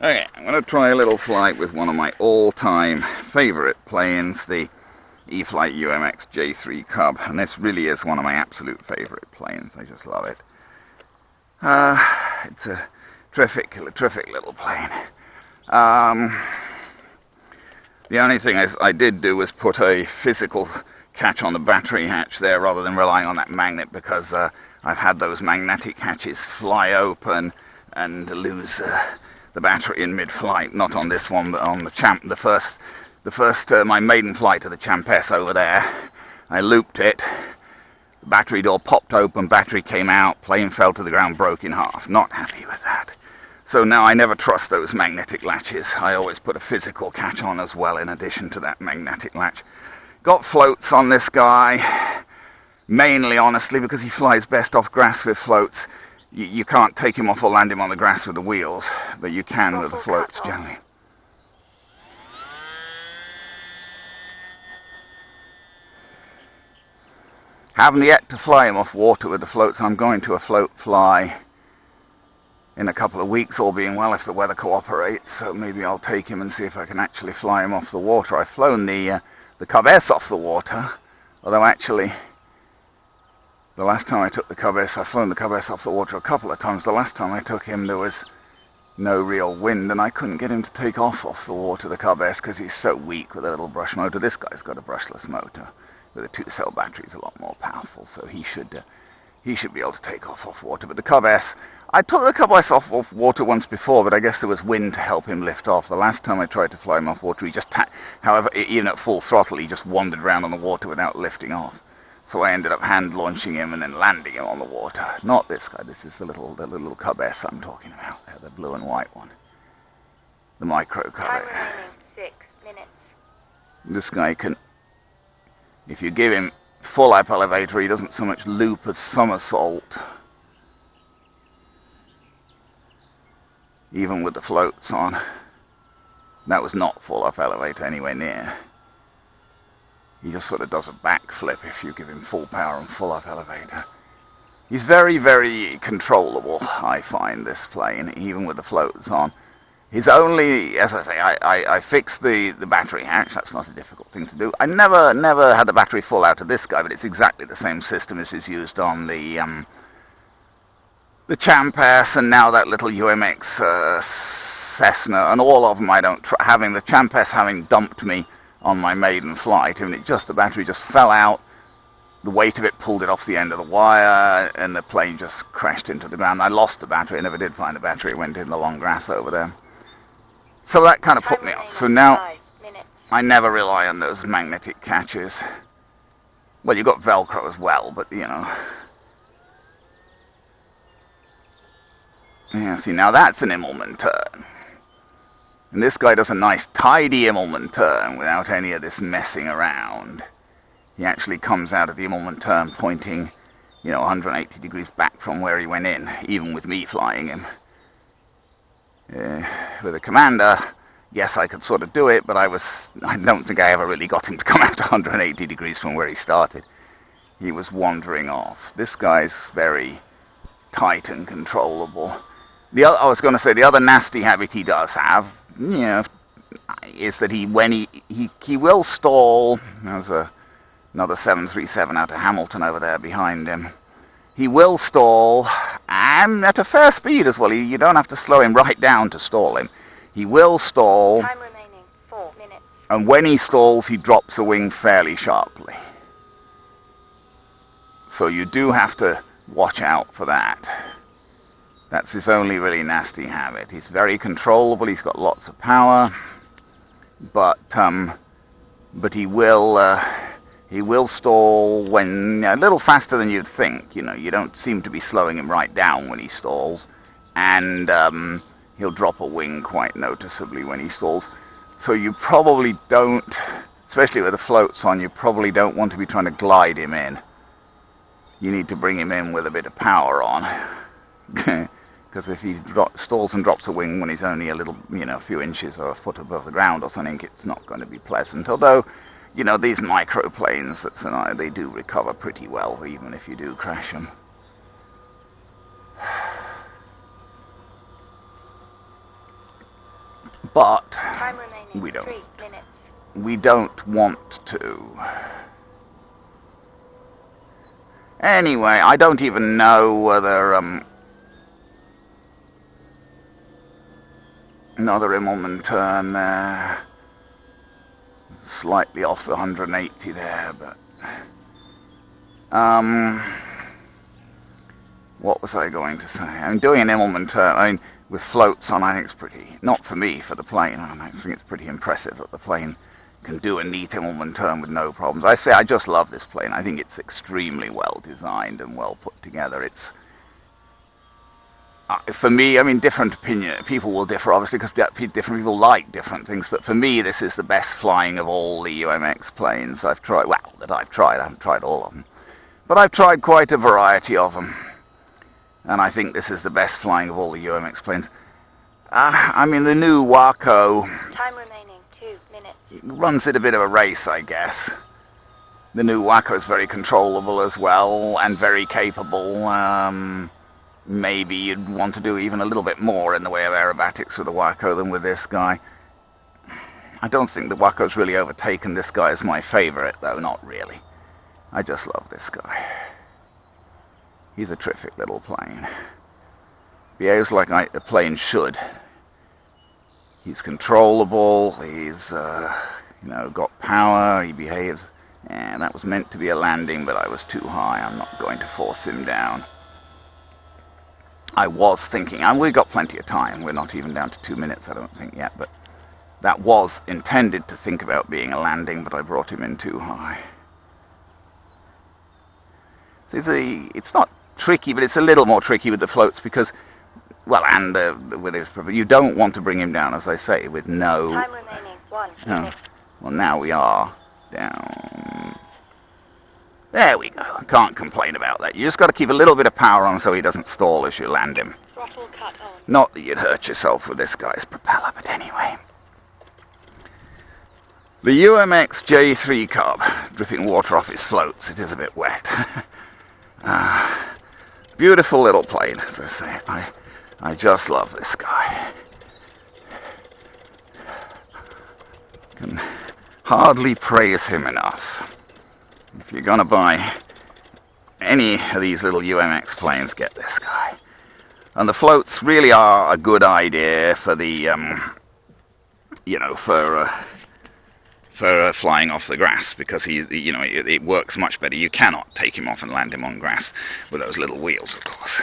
Okay, I'm going to try a little flight with one of my all-time favourite planes, the E-flite UMX J3 Cub, and this really is one of my absolute favourite planes. I just love it. It's a terrific little plane. The only thing I did do was put a physical catch on the battery hatch there rather than relying on that magnet, because I've had those magnetic hatches fly open and lose the battery in mid-flight. Not on this one, but on the first my maiden flight to the Champes over there. I looped it, the battery door popped open, battery came out, plane fell to the ground, broke in half. Not happy with that. So now I never trust those magnetic latches. I always put a physical catch on as well in addition to that magnetic latch. Got floats on this guy, mainly honestly because he flies best off grass with floats. You can't take him off or land him on the grass with the wheels, but you can with the floats generally. Haven't yet to fly him off water with the floats. I'm going to a float fly in a couple of weeks, all being well, if the weather cooperates. So maybe I'll take him and see if I can actually fly him off the water. I've flown the Cub S off the water, although actually the last time I took the Cub S, I've flown the Cub S off the water a couple of times. The last time I took him, there was no real wind, and I couldn't get him to take off the water, the Cub S, because he's so weak with a little brush motor. This guy's got a brushless motor with a 2-cell battery. Is a lot more powerful, so he should be able to take off water. But the Cub S, I took the Cub S off water once before, but I guess there was wind to help him lift off. The last time I tried to fly him off water, he just, however, even at full throttle, he just wandered around on the water without lifting off. So I ended up hand launching him and then landing him on the water. Not this guy. This is the little Cub S I'm talking about there, the blue and white one, the micro Cub. Time remaining 6 minutes. This guy can, if you give him full up elevator, he doesn't so much loop as somersault, even with the floats on. That was not full up elevator anywhere near. He just sort of does a backflip if you give him full power and full up elevator. He's very controllable, I find, this plane, even with the floats on. He's only, as I say, I fixed the battery hatch. That's not a difficult thing to do. I never had the battery fall out of this guy, but it's exactly the same system as is used on the Champes, and now that little UMX Cessna, and all of them I don't try. Having the Champes having dumped me on my maiden flight, and the battery just fell out. The weight of it pulled it off the end of the wire, and the plane just crashed into the ground. I lost the battery. I never did find the battery. It went in the long grass over there. So that kind of put me off. So now I never rely on those magnetic catches. Well, you've got Velcro as well, but you know. Yeah, see, now that's an Immelman turn. And this guy does a nice tidy Immelman turn without any of this messing around. He actually comes out of the Immelman turn pointing, 180 degrees back from where he went in, even with me flying him. With a Commander, yes, I could sort of do it, but I don't think I ever really got him to come out 180 degrees from where he started. He was wandering off. This guy's very tight and controllable. I was going to say, the other nasty habit he does have, is that he will stall. There's another 737 out of Hamilton over there behind him. He will stall, and at a fair speed as well. You don't have to slow him right down to stall him. He will stall. Time remaining 4 minutes. And when he stalls, he drops a wing fairly sharply. So you do have to watch out for that. That's his only really nasty habit. He's very controllable. He's got lots of power, but he will stall when a little faster than you'd think. You don't seem to be slowing him right down when he stalls, and he'll drop a wing quite noticeably when he stalls. So you probably don't, especially with the floats on, you probably don't want to be trying to glide him in. You need to bring him in with a bit of power on. Because if he stalls and drops a wing when he's only a few inches or a foot above the ground or something, it's not going to be pleasant. Although, these microplanes, they do recover pretty well, even if you do crash them. But Time remaining. we don't. 3 minutes. We don't want to. Anyway, I don't even know whether another Immelman turn there. Slightly off the 180 there, but what was I going to say? I mean, doing an Immelman turn, I mean, with floats on, I think it's pretty, not for me, for the plane, I think it's pretty impressive that the plane can do a neat Immelman turn with no problems. I say I just love this plane. I think it's extremely well designed and well put together. It's for me, I mean, different opinion. People will differ, obviously, because different people like different things. But for me, this is the best flying of all the UMX planes I've tried. Well, that I've tried. I haven't tried all of them, but I've tried quite a variety of them, and I think this is the best flying of all the UMX planes. I mean, the new Waco. Time remaining. 2 minutes. Runs it a bit of a race, I guess. The new Waco is very controllable as well, and very capable. Maybe you'd want to do even a little bit more in the way of aerobatics with the Waco than with this guy. I don't think the Waco's really overtaken this guy as my favorite, though, not really. I just love this guy. He's a terrific little plane. Behaves like a plane should. He's controllable, he's, got power, he behaves... And that was meant to be a landing, but I was too high. I'm not going to force him down. I was thinking, and we've got plenty of time. We're not even down to 2 minutes, I don't think, yet. But that was intended to think about being a landing, but I brought him in too high. It's not tricky, but it's a little more tricky with the floats because, well, and with his, you don't want to bring him down, as I say, with no... Time remaining. 1 minute. Well, now we are down. There we go. Can't complain about that. You just got to keep a little bit of power on so he doesn't stall as you land him. Throttle cut on. Not that you'd hurt yourself with this guy's propeller, but anyway. The UMX J3 Cub, dripping water off his floats. It is a bit wet. Beautiful little plane, as I say. I just love this guy. Can hardly praise him enough. If you're going to buy any of these little UMX planes, get this guy. And the floats really are a good idea for the, for flying off the grass, because it works much better. You cannot take him off and land him on grass with those little wheels, of course.